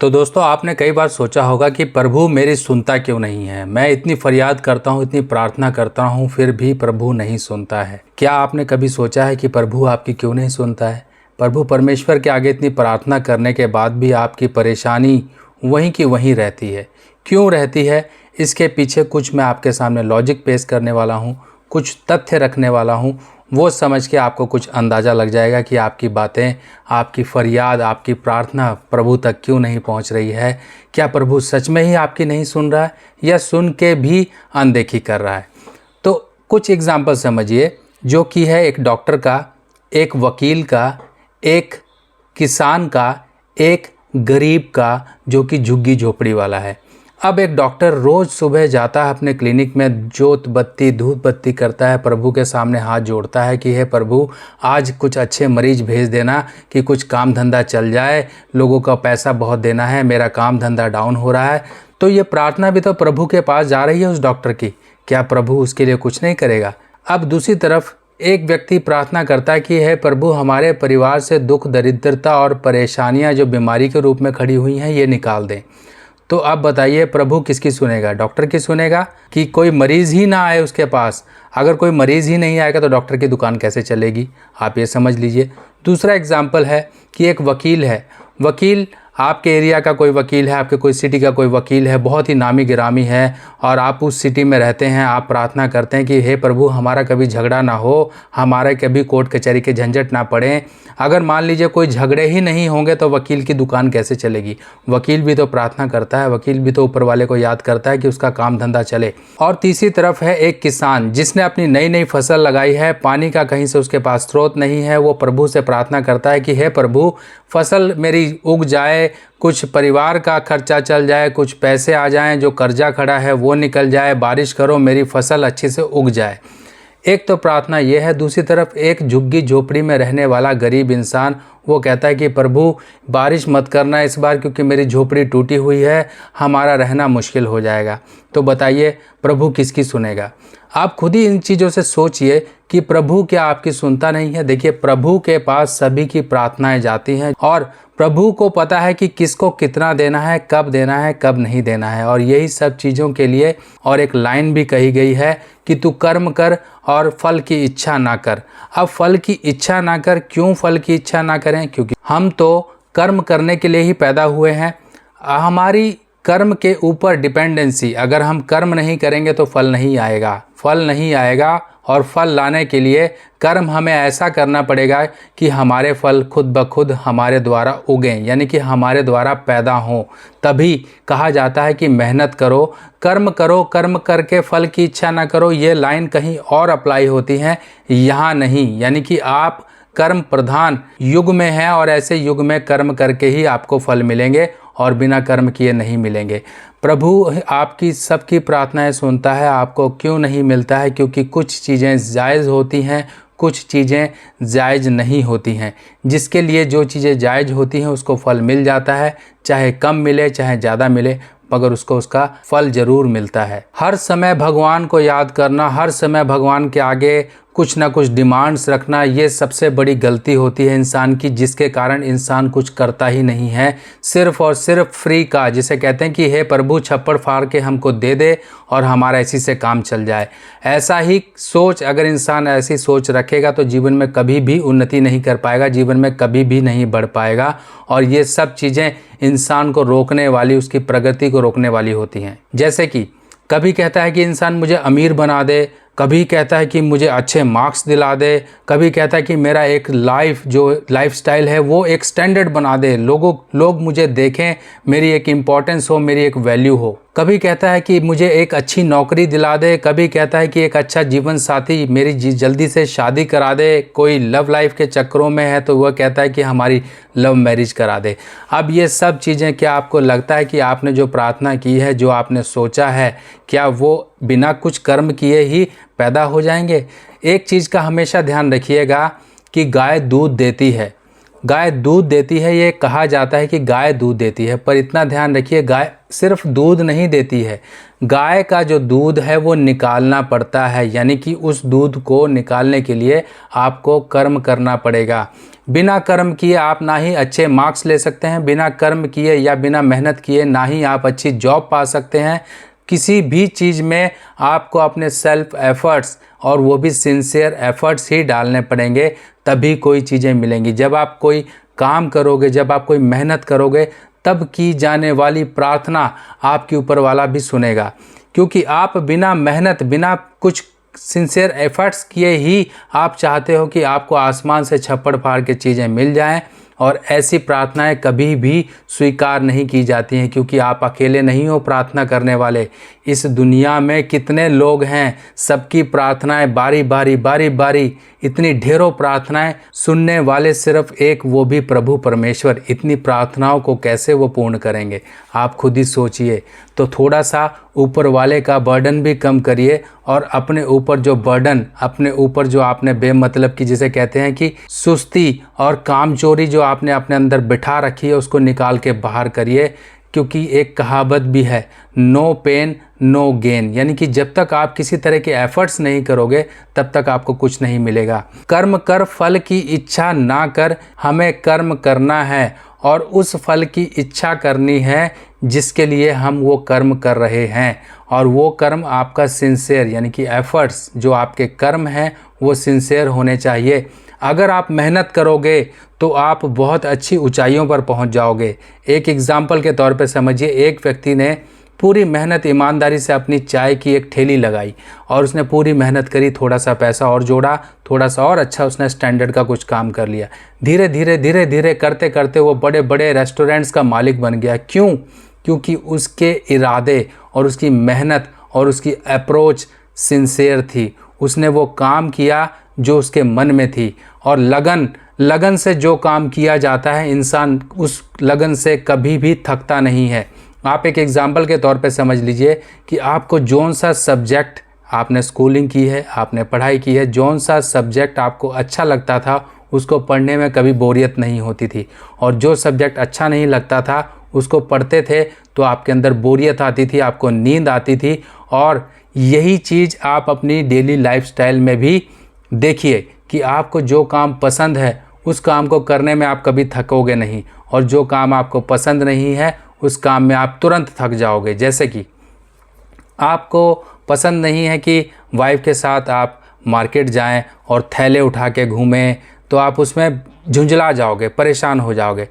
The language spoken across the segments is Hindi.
तो दोस्तों, आपने कई बार सोचा होगा कि प्रभु मेरी सुनता क्यों नहीं है। मैं इतनी फरियाद करता हूँ, इतनी प्रार्थना करता हूँ, फिर भी प्रभु नहीं सुनता है। क्या आपने कभी सोचा है कि प्रभु आपकी क्यों नहीं सुनता है? प्रभु परमेश्वर के आगे इतनी प्रार्थना करने के बाद भी आपकी परेशानी वहीं की वहीं रहती है। क्यों रहती है? इसके पीछे कुछ मैं आपके सामने लॉजिक पेश करने वाला हूँ, कुछ तथ्य रखने वाला हूँ। वो समझ के आपको कुछ अंदाज़ा लग जाएगा कि आपकी बातें, आपकी फरियाद, आपकी प्रार्थना प्रभु तक क्यों नहीं पहुंच रही है। क्या प्रभु सच में ही आपकी नहीं सुन रहा है या सुन के भी अनदेखी कर रहा है? तो कुछ एग्जाम्पल समझिए, जो कि है एक डॉक्टर का, एक वकील का, एक किसान का, एक गरीब का, जो कि झुग्गी झोपड़ी वाला है। अब एक डॉक्टर रोज़ सुबह जाता है अपने क्लिनिक में, जोत बत्ती धूप बत्ती करता है, प्रभु के सामने हाथ जोड़ता है कि हे प्रभु, आज कुछ अच्छे मरीज भेज देना कि कुछ काम धंधा चल जाए, लोगों का पैसा बहुत देना है, मेरा काम धंधा डाउन हो रहा है। तो ये प्रार्थना भी तो प्रभु के पास जा रही है उस डॉक्टर की। क्या प्रभु उसके लिए कुछ नहीं करेगा? अब दूसरी तरफ एक व्यक्ति प्रार्थना करता है कि हे प्रभु, हमारे परिवार से दुख, दरिद्रता और परेशानियां जो बीमारी के रूप में खड़ी हुई हैं, ये निकाल दें। तो अब बताइए, प्रभु किसकी सुनेगा? डॉक्टर की सुनेगा कि कोई मरीज़ ही ना आए उसके पास? अगर कोई मरीज़ ही नहीं आएगा तो डॉक्टर की दुकान कैसे चलेगी? आप ये समझ लीजिए। दूसरा एग्जाम्पल है कि एक वकील है। वकील, आपके एरिया का कोई वकील है, आपके कोई सिटी का कोई वकील है, बहुत ही नामी गिरामी है, और आप उस सिटी में रहते हैं। आप प्रार्थना करते हैं कि हे प्रभु, हमारा कभी झगड़ा ना हो, हमारे कभी कोर्ट कचहरी के झंझट ना पड़े। अगर मान लीजिए कोई झगड़े ही नहीं होंगे तो वकील की दुकान कैसे चलेगी? वकील भी तो प्रार्थना करता है, वकील भी तो ऊपर वाले को याद करता है कि उसका काम धंधा चले। और तीसरी तरफ है एक किसान, जिसने अपनी नई नई फसल लगाई है, पानी का कहीं से उसके पास स्रोत नहीं है। वो प्रभु से प्रार्थना करता है कि हे प्रभु, फसल मेरी उग जाए, कुछ परिवार का खर्चा चल जाए, कुछ पैसे आ जाएं, जो कर्जा खड़ा है वो निकल जाए, बारिश करो, मेरी फसल अच्छे से उग जाए। एक तो प्रार्थना ये है। दूसरी तरफ एक झुग्गी झोपड़ी में रहने वाला गरीब इंसान, वो कहता है कि प्रभु, बारिश मत करना इस बार, क्योंकि मेरी झोपड़ी टूटी हुई है, हमारा रहना मुश्किल हो जाएगा। तो बताइए, प्रभु किसकी सुनेगा? आप खुद ही इन चीज़ों से सोचिए कि प्रभु क्या आपकी सुनता नहीं है? देखिए, प्रभु के पास सभी की प्रार्थनाएं जाती हैं, और प्रभु को पता है कि किसको कितना देना है, कब देना है, कब नहीं देना है। और यही सब चीज़ों के लिए और एक लाइन भी कही गई है कि तू कर्म कर और फल की इच्छा ना कर। अब फल की इच्छा ना कर, क्यों फल की इच्छा ना करें? क्योंकि हम तो कर्म करने के लिए ही पैदा हुए हैं। हमारी कर्म के ऊपर डिपेंडेंसी, अगर हम कर्म नहीं करेंगे तो फल नहीं आएगा। फल नहीं आएगा, और फल लाने के लिए कर्म हमें ऐसा करना पड़ेगा कि हमारे फल खुद ब खुद हमारे द्वारा उगें, यानी कि हमारे द्वारा पैदा हों। तभी कहा जाता है कि मेहनत करो, कर्म करके फल की इच्छा ना करो। ये लाइन कहीं और अप्लाई होती है, यहाँ नहीं। यानी कि आप कर्म प्रधान युग में हैं, और ऐसे युग में कर्म करके ही आपको फल मिलेंगे, और बिना कर्म किए नहीं मिलेंगे। प्रभु आपकी सबकी प्रार्थनाएं सुनता है। आपको क्यों नहीं मिलता है? क्योंकि कुछ चीज़ें जायज़ होती हैं, कुछ चीज़ें जायज़ नहीं होती हैं। जिसके लिए जो चीज़ें जायज़ होती हैं उसको फल मिल जाता है, चाहे कम मिले चाहे ज़्यादा मिले, मगर उसको उसका फल ज़रूर मिलता है। हर समय भगवान को याद करना, हर समय भगवान के आगे कुछ ना कुछ डिमांड्स रखना, ये सबसे बड़ी गलती होती है इंसान की, जिसके कारण इंसान कुछ करता ही नहीं है। सिर्फ और सिर्फ फ्री का, जिसे कहते हैं कि हे प्रभु, छप्पड़ फाड़ के हमको दे दे और हमारा इसी से काम चल जाए। ऐसा ही सोच, अगर इंसान ऐसी सोच रखेगा तो जीवन में कभी भी उन्नति नहीं कर पाएगा, जीवन में कभी भी नहीं बढ़ पाएगा। और ये सब चीज़ें इंसान को रोकने वाली, उसकी प्रगति को रोकने वाली होती हैं। जैसे कि कभी कहता है कि इंसान मुझे अमीर बना दे, कभी कहता है कि मुझे अच्छे मार्क्स दिला दे, कभी कहता है कि मेरा एक लाइफ स्टाइल है वो एक स्टैंडर्ड बना दे, लोग मुझे देखें, मेरी एक इम्पोर्टेंस हो, मेरी एक वैल्यू हो। कभी कहता है कि मुझे एक अच्छी नौकरी दिला दे, कभी कहता है कि एक अच्छा जीवन साथी मेरी जल्दी से शादी करा दे। कोई लव लाइफ के चक्करों में है तो वह कहता है कि हमारी लव मैरिज करा दे। अब ये सब चीज़ें, क्या आपको लगता है कि आपने जो प्रार्थना की है, जो आपने सोचा है, क्या वो बिना कुछ कर्म किए ही पैदा हो जाएंगे? एक चीज़ का हमेशा ध्यान रखिएगा कि गाय दूध देती है, गाय दूध देती है, ये कहा जाता है कि गाय दूध देती है, पर इतना ध्यान रखिए, गाय सिर्फ दूध नहीं देती है। गाय का जो दूध है वो निकालना पड़ता है, यानी कि उस दूध को निकालने के लिए आपको कर्म करना पड़ेगा। बिना कर्म किए आप ना ही अच्छे मार्क्स ले सकते हैं, बिना कर्म किए या बिना मेहनत किए ना ही आप अच्छी जॉब पा सकते हैं। किसी भी चीज़ में आपको अपने सेल्फ एफर्ट्स और वो भी सिंसियर एफर्ट्स ही डालने पड़ेंगे, तभी कोई चीज़ें मिलेंगी। जब आप कोई काम करोगे, जब आप कोई मेहनत करोगे, तब की जाने वाली प्रार्थना आपके ऊपर वाला भी सुनेगा। क्योंकि आप बिना मेहनत, बिना कुछ सिंसियर एफर्ट्स किए ही आप चाहते हो कि आपको आसमान से छप्पड़ फाड़ के चीज़ें मिल जाएं, और ऐसी प्रार्थनाएं कभी भी स्वीकार नहीं की जाती हैं। क्योंकि आप अकेले नहीं हो प्रार्थना करने वाले, इस दुनिया में कितने लोग हैं, सबकी प्रार्थनाएं बारी बारी इतनी ढेरों प्रार्थनाएं, सुनने वाले सिर्फ एक, वो भी प्रभु परमेश्वर। इतनी प्रार्थनाओं को कैसे वो पूर्ण करेंगे, आप खुद ही सोचिए। तो थोड़ा सा ऊपर वाले का बर्डन भी कम करिए, और अपने ऊपर जो बर्डन, अपने ऊपर जो आपने बेमतलब की, जिसे कहते हैं कि सुस्ती और कामचोरी जो आपने अपने अंदर बिठा रखी है, उसको निकाल के बाहर करिए। क्योंकि एक कहावत भी है, नो पेन नो गेन, यानी कि जब तक आप किसी तरह के एफर्ट्स नहीं करोगे तब तक आपको कुछ नहीं मिलेगा। कर्म कर फल की इच्छा ना कर, हमें कर्म करना है और उस फल की इच्छा करनी है जिसके लिए हम वो कर्म कर रहे हैं। और वो कर्म आपका सिंसियर, यानी कि एफर्ट्स, जो आपके कर्म हैं वो सिंसियर होने चाहिए। अगर आप मेहनत करोगे तो आप बहुत अच्छी ऊंचाइयों पर पहुंच जाओगे। एक एग्जाम्पल के तौर पे समझिए, एक व्यक्ति ने पूरी मेहनत ईमानदारी से अपनी चाय की एक ठेली लगाई, और उसने पूरी मेहनत करी, थोड़ा सा पैसा और जोड़ा, थोड़ा सा और अच्छा उसने स्टैंडर्ड का कुछ काम कर लिया। धीरे धीरे करते करते वो बड़े बड़े रेस्टोरेंट्स का मालिक बन गया। क्यों? क्योंकि उसके इरादे और उसकी मेहनत और उसकी अप्रोच सिंसियर थी। उसने वो काम किया जो उसके मन में थी, और लगन से जो काम किया जाता है, इंसान उस लगन से कभी भी थकता नहीं है। आप एक एग्जाम्पल के तौर पे समझ लीजिए कि आपको जौन सा सब्जेक्ट, आपने स्कूलिंग की है, आपने पढ़ाई की है, जौन सा सब्जेक्ट आपको अच्छा लगता था उसको पढ़ने में कभी बोरियत नहीं होती थी, और जो सब्जेक्ट अच्छा नहीं लगता था उसको पढ़ते थे तो आपके अंदर बोरियत आती थी, आपको नींद आती थी। और यही चीज़ आप अपनी डेली लाइफस्टाइल में भी देखिए कि आपको जो काम पसंद है उस काम को करने में आप कभी थकोगे नहीं, और जो काम आपको पसंद नहीं है उस काम में आप तुरंत थक जाओगे। जैसे कि आपको पसंद नहीं है कि वाइफ के साथ आप मार्केट जाएं और थैले उठा के घूमें, तो आप उसमें झुंझला जाओगे, परेशान हो जाओगे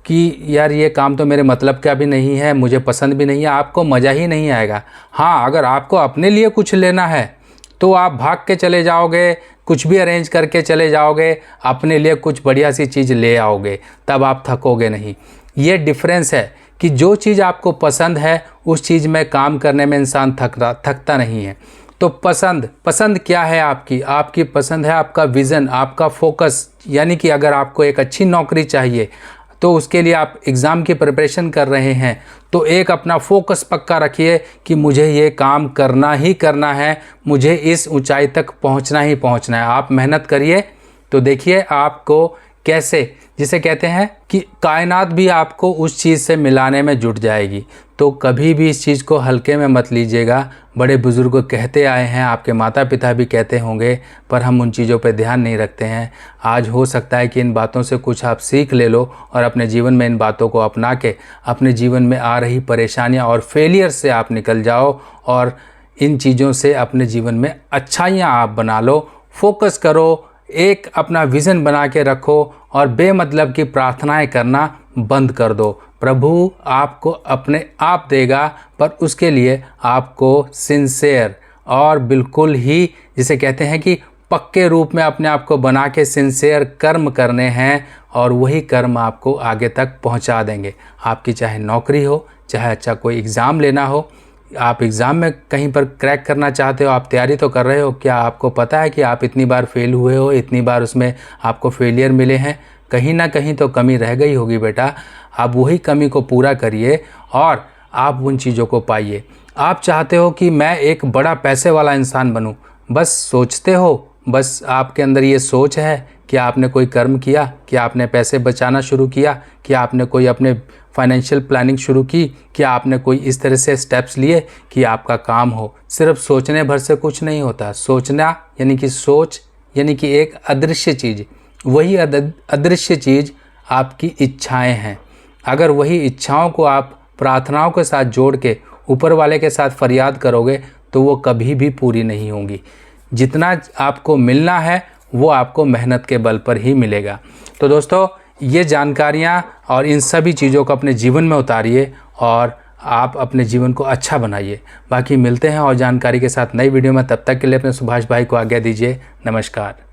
कि यार ये काम तो मेरे मतलब का भी नहीं है, मुझे पसंद भी नहीं है, आपको मज़ा ही नहीं आएगा। हाँ, अगर आपको अपने लिए कुछ लेना है तो आप भाग के चले जाओगे, कुछ भी अरेंज करके चले जाओगे, अपने लिए कुछ बढ़िया सी चीज़ ले आओगे, तब आप थकोगे नहीं। ये डिफरेंस है कि जो चीज़ आपको पसंद है उस चीज़ में काम करने में इंसान थकता नहीं है। तो पसंद क्या है आपकी पसंद है आपका विज़न, आपका फोकस। यानी कि अगर आपको एक अच्छी नौकरी चाहिए तो उसके लिए आप एग्ज़ाम की प्रिपरेशन कर रहे हैं, तो एक अपना फोकस पक्का रखिए कि मुझे ये काम करना ही करना है, मुझे इस ऊंचाई तक पहुंचना ही पहुंचना है। आप मेहनत करिए तो देखिए आपको कैसे, जिसे कहते हैं कि कायनात भी आपको उस चीज़ से मिलाने में जुट जाएगी। तो कभी भी इस चीज़ को हल्के में मत लीजिएगा। बड़े बुज़ुर्ग कहते आए हैं, आपके माता पिता भी कहते होंगे, पर हम उन चीज़ों पे ध्यान नहीं रखते हैं। आज हो सकता है कि इन बातों से कुछ आप सीख ले लो और अपने जीवन में इन बातों को अपना के अपने जीवन में आ रही परेशानियाँ और फेलियर से आप निकल जाओ, और इन चीज़ों से अपने जीवन में अच्छाइयाँ आप बना लो। फोकस करो, एक अपना विज़न बना के रखो, और बेमतलब की प्रार्थनाएं करना बंद कर दो। प्रभु आपको अपने आप देगा, पर उसके लिए आपको सिंसियर और बिल्कुल ही, जिसे कहते हैं कि पक्के रूप में अपने आप को बना के सिंसियर कर्म करने हैं, और वही कर्म आपको आगे तक पहुंचा देंगे। आपकी चाहे नौकरी हो, चाहे अच्छा कोई एग्ज़ाम लेना हो, आप एग्ज़ाम में कहीं पर क्रैक करना चाहते हो, आप तैयारी तो कर रहे हो, क्या आपको पता है कि आप इतनी बार फेल हुए हो, इतनी बार उसमें आपको फेलियर मिले हैं? कहीं ना कहीं तो कमी रह गई होगी बेटा। आप वही कमी को पूरा करिए और आप उन चीज़ों को पाइए। आप चाहते हो कि मैं एक बड़ा पैसे वाला इंसान बनूं, बस सोचते हो, बस आपके अंदर ये सोच है कि आपने कोई कर्म किया, कि आपने पैसे बचाना शुरू किया, कि आपने कोई अपने फाइनेंशियल प्लानिंग शुरू की, कि आपने कोई इस तरह से स्टेप्स लिए कि आपका काम हो। सिर्फ सोचने भर से कुछ नहीं होता। सोचना यानी कि सोच यानी कि एक अदृश्य चीज़, वही अदृश्य चीज़ आपकी इच्छाएं हैं। अगर वही इच्छाओं को आप प्रार्थनाओं के साथ जोड़ के ऊपर वाले के साथ फरियाद करोगे तो वो कभी भी पूरी नहीं होंगी। जितना आपको मिलना है वो आपको मेहनत के बल पर ही मिलेगा। तो दोस्तों, ये जानकारियाँ और इन सभी चीज़ों को अपने जीवन में उतारिए और आप अपने जीवन को अच्छा बनाइए। बाकी मिलते हैं और जानकारी के साथ नई वीडियो में। तब तक के लिए अपने सुभाष भाई को आज्ञा दीजिए। नमस्कार।